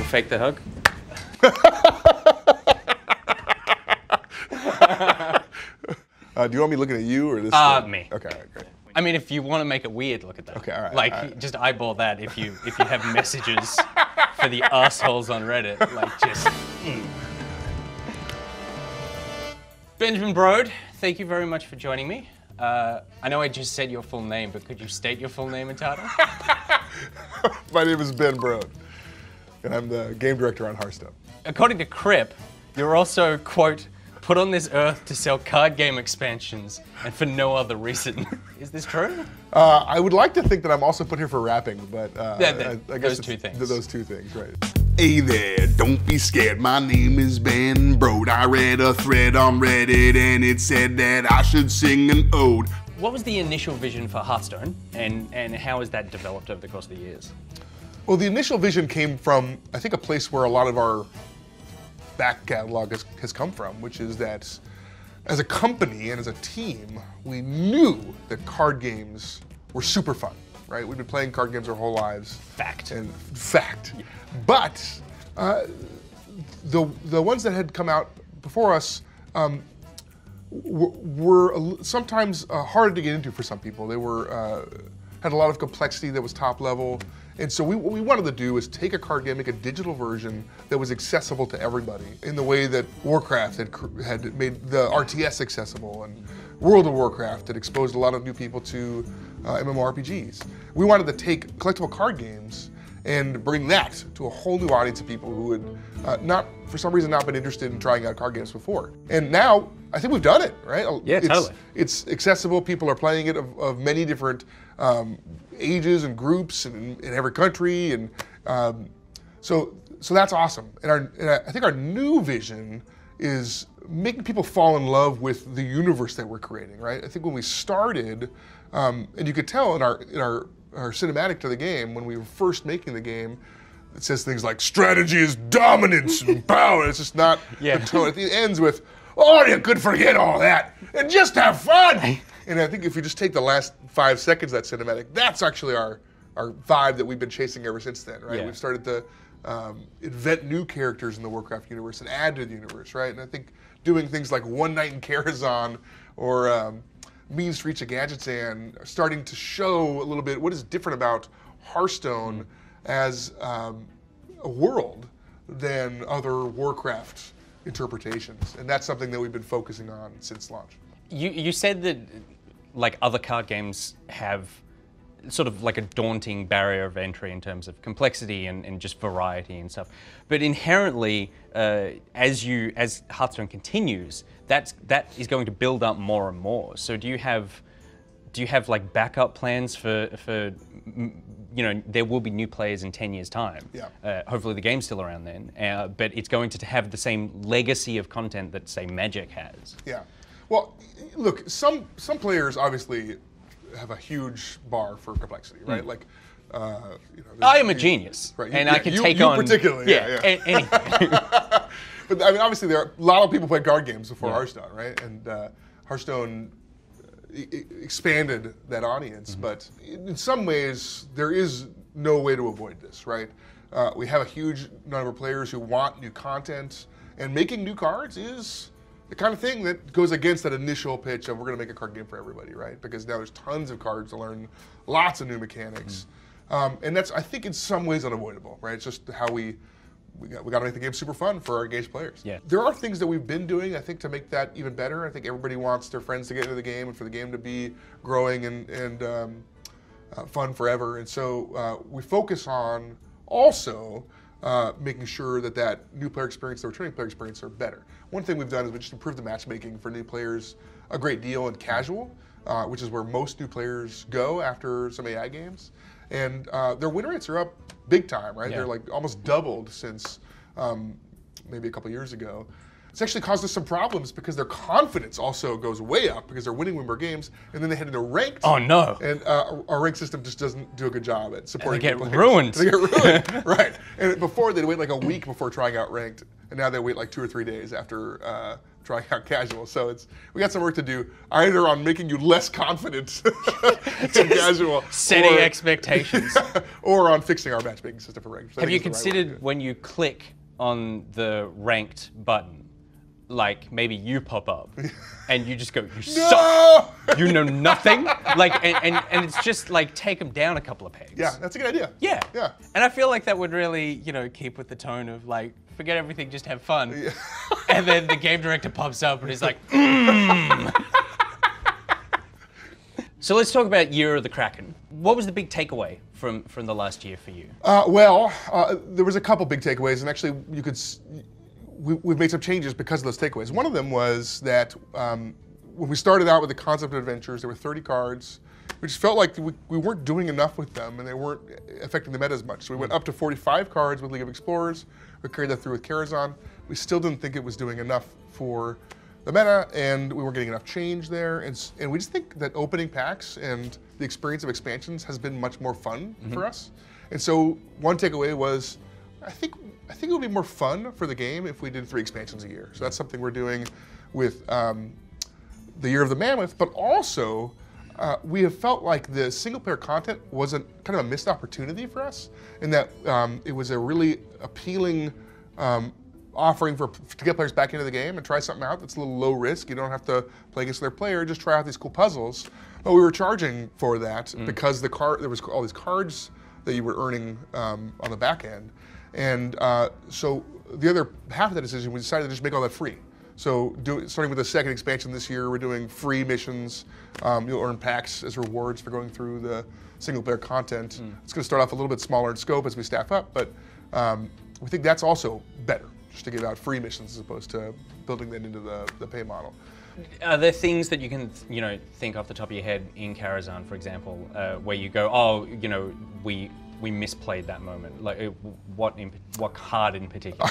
fake the hug? Do you want me looking at you or this? Me. Okay, great. I mean, if you want to make it weird, look at that. Okay, all right. Like, just eyeball that if you have messages for the assholes on Reddit. Like, just. Ben Brode, thank you very much for joining me. I know I just said your full name, but could you state your full name and title? My name is Ben Brode, and I'm the game director on Hearthstone. According to Crip, you're also, quote, put on this earth to sell card game expansions and for no other reason. Is this true? I would like to think that I'm also put here for rapping, but I guess those two things. Those two things, right. Hey there, don't be scared, my name is Ben Brode. I read a thread on Reddit and it said that I should sing an ode. What was the initial vision for Hearthstone and how has that developed over the course of the years? Well, the initial vision came from, I think, a place where a lot of our back catalog has come from, which is that as a company and as a team, we knew that card games were super fun, right? We've been playing card games our whole lives. Fact. And fact. Yeah. But the ones that had come out before us were sometimes harder to get into for some people. They were had a lot of complexity that was top level. And so what we wanted to do is take a card game, make a digital version that was accessible to everybody in the way that Warcraft had made the RTS accessible and World of Warcraft had exposed a lot of new people to MMORPGs. We wanted to take collectible card games and bring that to a whole new audience of people who had for some reason, not been interested in trying out card games before. And now, I think we've done it, right? Yeah, totally. It's accessible, people are playing it of many different ages and groups and in every country, and so that's awesome. And I think our new vision is making people fall in love with the universe that we're creating, right? I think when we started, and you could tell in our cinematic to the game, when we were first making the game, it says things like, strategy is dominance and power. It's just not the tone. It ends with, oh, you could forget all that and just have fun. And I think if you just take the last 5 seconds of that cinematic, that's actually our vibe that we've been chasing ever since then, right? Yeah. We've started to invent new characters in the Warcraft universe and add to the universe, right? And I think doing things like One Night in Karazhan or Means to Reach a Gadgetzan are starting to show a little bit what is different about Hearthstone as a world than other Warcraft interpretations. And that's something that we've been focusing on since launch. You said that like other card games have sort of like a daunting barrier of entry in terms of complexity and just variety and stuff. But inherently, as Hearthstone continues, that is going to build up more and more. So do you have like backup plans for you know, there will be new players in 10 years' time. Yeah. Hopefully the game's still around then, but it's going to have the same legacy of content that, say, Magic has. Yeah. Well, look, some players obviously have a huge bar for complexity, right? Like, you know, I am a genius, right? And I can take on particularly, anything. But I mean, obviously, there are a lot of people played card games before Hearthstone, right? And Hearthstone expanded that audience, but in some ways, there is no way to avoid this, right? We have a huge number of players who want new content, and making new cards is the kind of thing that goes against that initial pitch of we're going to make a card game for everybody, right? Because now there's tons of cards to learn, lots of new mechanics, and that's, I think, in some ways unavoidable, right? It's just how we got to make the game super fun for our engaged players. Yeah. There are things that we've been doing, I think, to make that even better. I think everybody wants their friends to get into the game and for the game to be growing and fun forever. And so we focus on also making sure that new player experience, the returning player experience are better. One thing we've done is we just improved the matchmaking for new players a great deal in casual, which is where most new players go after some AI games. And their win rates are up big time, right? Yeah. They're like almost doubled since maybe a couple years ago. It's actually caused us some problems because their confidence also goes way up because they're winning more games, and then they head into ranked. Oh no! And our ranked system just doesn't do a good job at supporting. They get ruined. They get ruined, right? And before they'd wait like a week before trying out ranked, and now they wait like 2 or 3 days after trying out casual. So we got some work to do, either on making you less confident in casual, setting expectations, or on fixing our matchmaking system for ranked. Have you considered when you click on the ranked button, like maybe you pop up and you just go, you suck, you know nothing, like, and it's just like take them down a couple of pegs. Yeah, that's a good idea. Yeah. Yeah. And I feel like that would really, keep with the tone of like, forget everything, just have fun. Yeah. And then the game director pops up and is like, So let's talk about Year of the Kraken. What was the big takeaway from the last year for you? There was a couple big takeaways, and actually we've made some changes because of those takeaways. One of them was that when we started out with the concept of adventures, there were 30 cards. We just felt like we weren't doing enough with them, and they weren't affecting the meta as much. So we went up to 45 cards with League of Explorers. We carried that through with Karazhan. We still didn't think it was doing enough for the meta, and we weren't getting enough change there. And we just think that opening packs and the experience of expansions has been much more fun for us. And so one takeaway was, I think it would be more fun for the game if we did 3 expansions a year. So that's something we're doing with the Year of the Mammoth, but also we have felt like the single player content was kind of a missed opportunity for us, in that it was a really appealing offering to get players back into the game and try something out that's a little low risk. You don't have to play against their player, just try out these cool puzzles. But we were charging for that because there was all these cards that you were earning on the back end. And so the other half of that decision, we decided to just make all that free. So starting with the second expansion this year, we're doing free missions. You'll earn packs as rewards for going through the single player content. It's going to start off a little bit smaller in scope as we staff up, but we think that's also better, just to give out free missions as opposed to building that into the pay model. Are there things that you can, think off the top of your head in Karazhan, for example, where you go, oh, we misplayed that moment? Like, what card in particular?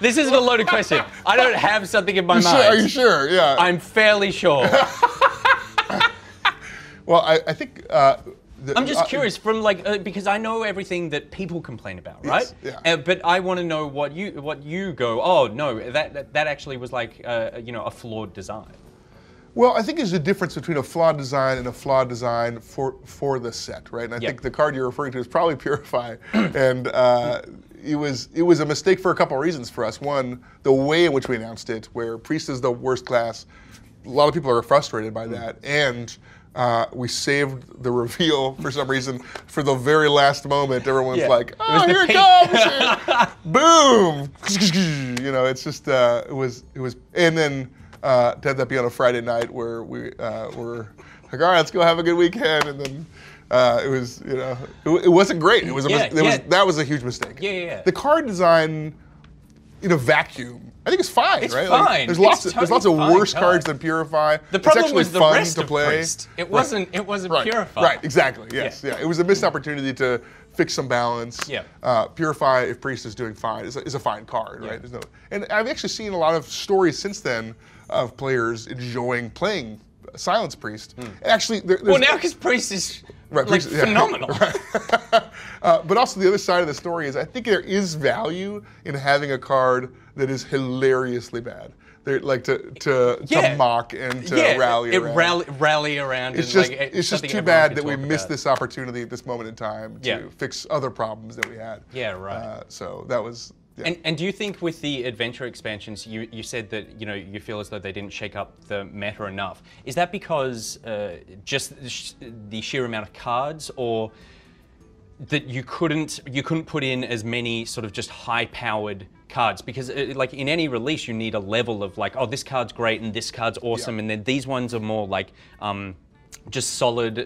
This isn't a loaded question. I don't have something in my mind. Are you sure? Yeah. I'm fairly sure. Well, I think. I'm just curious from because I know everything that people complain about, right? Yes, yeah. But I want to know what you go. Oh no, that actually was like a flawed design. Well, I think there's a difference between a flawed design and a flawed design for the set, right? And I think the card you're referring to is probably Purify, and it was a mistake for a couple of reasons for us. One, the way in which we announced it, where Priest is the worst class. A lot of people are frustrated by that, and we saved the reveal for some reason for the very last moment. Everyone's like, "Oh, here it comes! Boom!" It's just it was, and then to have that be on a Friday night where we were like, "All right, let's go have a good weekend," and then it was, it wasn't great. It was that was a huge mistake. Yeah. The card design in a vacuum, I think it's fine, it's right? Fine. Like, there's lots of worse cards than Purify. The problem it's actually was the fun rest to of play. Priest. It wasn't Purify. Right, exactly. Yes, yeah. It was a missed opportunity to fix some balance. Yeah. Purify, if Priest is doing fine, is a fine card, right? Yeah. And I've actually seen a lot of stories since then of players enjoying playing Silence Priest. Actually, well, now because Priest is phenomenal. But also the other side of the story is I think there is value in having a card that is hilariously bad. They're like to mock and to rally around. Rally around. It's just too bad that we missed this opportunity at this moment in time to fix other problems that we had. Yeah, right. So that was. Yeah. And do you think with the adventure expansions, you said that you feel as though they didn't shake up the meta enough? Is that because just the sheer amount of cards, or that you couldn't put in as many sort of just high-powered cards? Because like in any release, you need a level of like, oh, this card's great and this card's awesome, and then these ones are more like just solid,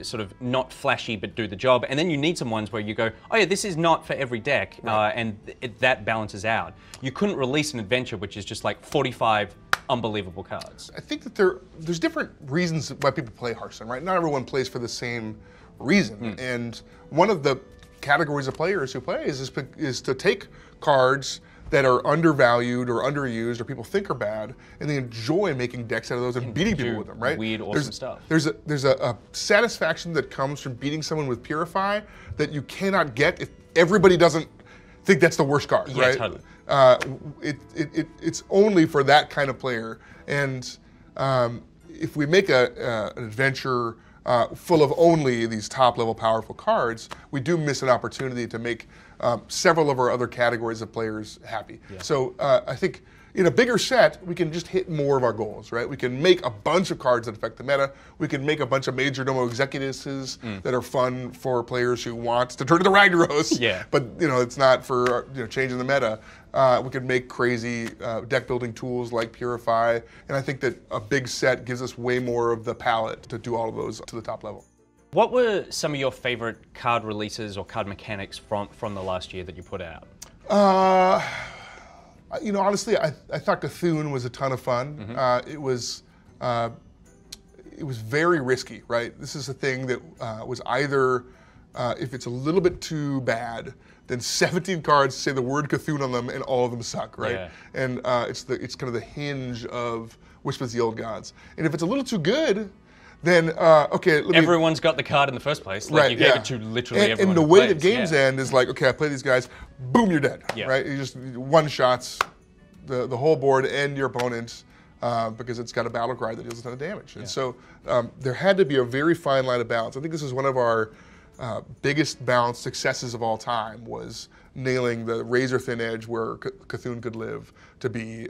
sort of not flashy but do the job. And then you need some ones where you go, oh yeah, this is not for every deck, and that balances out. You couldn't release an adventure which is just like 45 unbelievable cards. I think that there's different reasons why people play Hearthstone, right? Not everyone plays for the same reason. And one of the categories of players who play is to take cards that are undervalued or underused or people think are bad, and they enjoy making decks out of those and beating people with them, right? Weird, awesome stuff. There's a satisfaction that comes from beating someone with Purify that you cannot get if everybody doesn't think that's the worst card, right? Totally. it's only for that kind of player. And if we make an adventure full of only these top-level powerful cards, we do miss an opportunity to make several of our other categories of players happy. Yeah. So I think in a bigger set, we can just hit more of our goals, right? We can make a bunch of cards that affect the meta. We can make a bunch of major domo executives that are fun for players who want to turn into Ragnaros, but it's not for changing the meta. We can make crazy deck building tools like Purify, and I think that a big set gives us way more of the palette to do all of those to the top level. What were some of your favorite card releases or card mechanics from the last year that you put out? Honestly, I thought Cthulhu was a ton of fun. It was very risky, right? This is a thing that was either, if it's a little bit too bad, then 17 cards say the word Cthulhu on them and all of them suck, right? Yeah. And it's kind of the hinge of Whispers of the Old Gods. And if it's a little too good, then okay. Everyone's got the card in the first place. Like you gave it to literally everyone. And the way that games end is like, okay, I play these guys, boom, you're dead, right? You just one-shots the whole board and your opponent because it's got a battle cry that deals a ton of damage. And so there had to be a very fine line of balance. I think this is one of our biggest balance successes of all time, was nailing the razor-thin edge where Cthulhu could live to be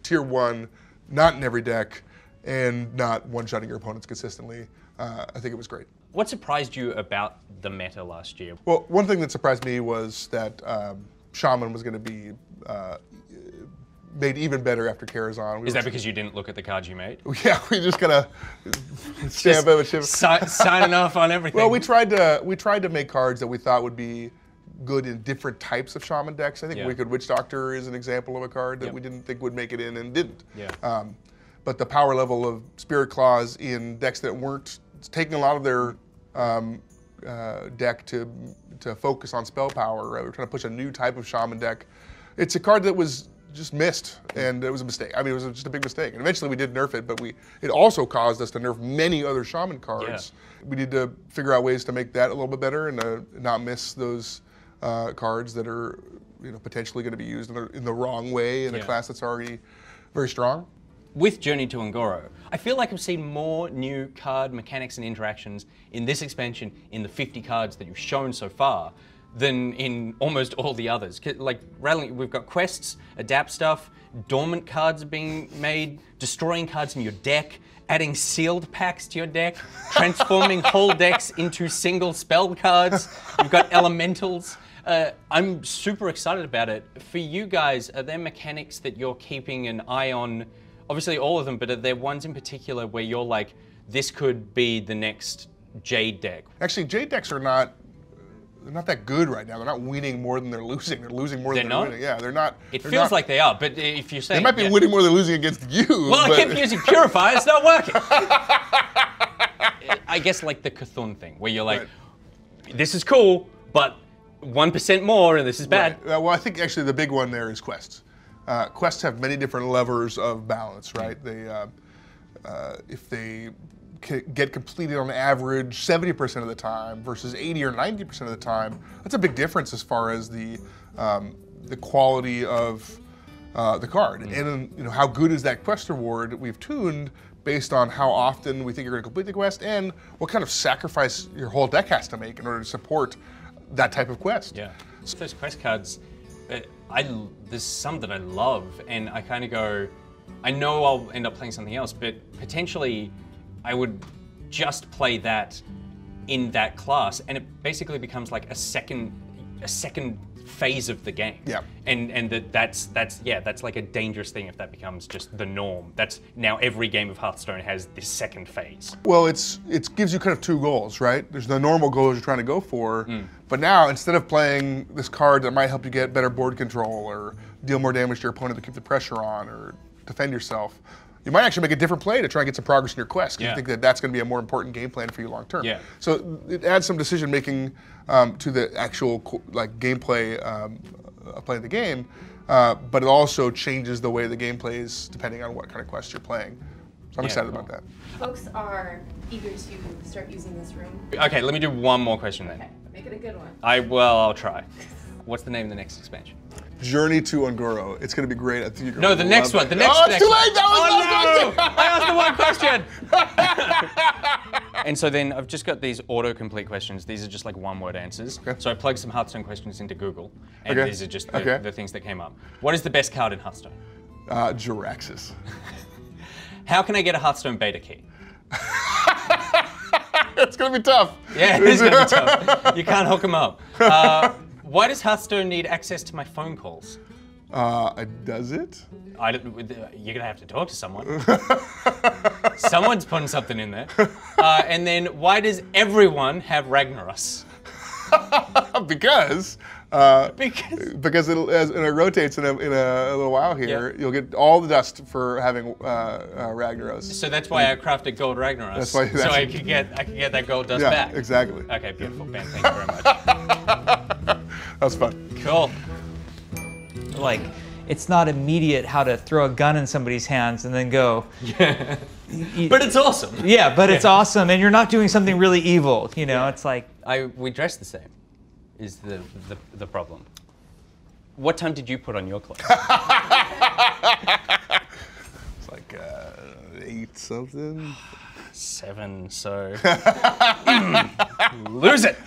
tier 1, not in every deck, and not one-shotting your opponents consistently. I think it was great. What surprised you about the meta last year? Well, one thing that surprised me was that Shaman was going to be made even better after Karazhan. Is that because you didn't look at the cards you made? Yeah, we just kind of stamp it. Signing off on everything. Well, we tried to make cards that we thought would be good in different types of Shaman decks. I think Wicked Witch Doctor is an example of a card that we didn't think would make it in and didn't. Yeah. But the power level of Spirit Claws in decks that weren't taking a lot of their deck to focus on spell power, right? We're trying to push a new type of Shaman deck. It's a card that was just missed, and it was a mistake. I mean, it was just a big mistake. And eventually we did nerf it, but it also caused us to nerf many other Shaman cards. Yeah. We need to figure out ways to make that a little bit better and not miss those cards that are potentially going to be used in the wrong way in a class that's already very strong. With Journey to Un'Goro, I feel like I've seen more new card mechanics and interactions in this expansion in the 50 cards that you've shown so far than in almost all the others. Like, we've got quests, adapt stuff, dormant cards are being made, destroying cards in your deck, adding sealed packs to your deck, transforming whole decks into single spell cards. You've got elementals. I'm super excited about it. For you guys, are there mechanics that you're keeping an eye on? Obviously all of them, but are there ones in particular where you're like, this could be the next Jade deck? Actually, Jade decks are not that good right now. They're not winning more than they're losing. They're losing more than they're winning. Yeah, they're not. It feels like they are, but if you're saying... They might be winning more than losing against you. Well, I kept using Purify, it's not working. I guess like the Cthulhu thing, where you're like, this is cool, but 1% more and this is bad. Right. Well, I think actually the big one there is quests. Quests have many different levers of balance, right? They, if they get completed on average 70% of the time versus 80 or 90% of the time, that's a big difference as far as the quality of the card. And how good is that quest reward we've tuned based on how often we think you're going to complete the quest and what kind of sacrifice your whole deck has to make in order to support that type of quest. Yeah. So those quest cards, there's some that I love, and I kind of go, I know I'll end up playing something else, but potentially I would just play that in that class, and it basically becomes like a second phase of the game. Yeah. And that's like a dangerous thing if that becomes just the norm. That's now every game of Hearthstone has this second phase. Well, it gives you kind of two goals, right? There's the normal goals you're trying to go for, but now instead of playing this card that might help you get better board control or deal more damage to your opponent to keep the pressure on or defend yourself, you might actually make a different play to try and get some progress in your quest because you think that's going to be a more important game plan for you long term. Yeah. So it adds some decision making to the actual gameplay playing the game, but it also changes the way the game plays depending on what kind of quest you're playing. So I'm excited about that. Folks are eager to start using this room. Okay, let me do one more question then. Okay, make it a good one. I'll try. What's the name of the next expansion? Journey to Ungoro. It's going to be great. I think you're going No, the next one. The next. Oh, it's too late. That was Oh no! I asked the one question. And so then I've just got these autocomplete questions. These are just like one-word answers. Okay. So I plugged some Hearthstone questions into Google, and Okay. these are just Okay. the things that came up. What is the best card in Hearthstone? Jiraxis. How can I get a Hearthstone beta key? It's going to be tough. Yeah, it is going to be tough. You can't hook them up. Why does Hearthstone need access to my phone calls? Does it? You're going to have to talk to someone. Someone's putting something in there. And then why does everyone have Ragnaros? Because it'll, as it rotates in a little while here, Yeah. you'll get all the dust for having Ragnaros. So that's why I crafted gold Ragnaros. That's why- so I could get that gold dust Yeah, back. exactly. Okay, beautiful, Ben. Thank you very much. That's fun. Cool. Like, it's not immediate how to throw a gun in somebody's hands and then go. Yeah. But it's awesome. Yeah, but it's awesome, and you're not doing something really evil. You know, it's like. We dress the same. Is the problem? What time did you put on your clothes? It's like 8 something. 7. So lose it.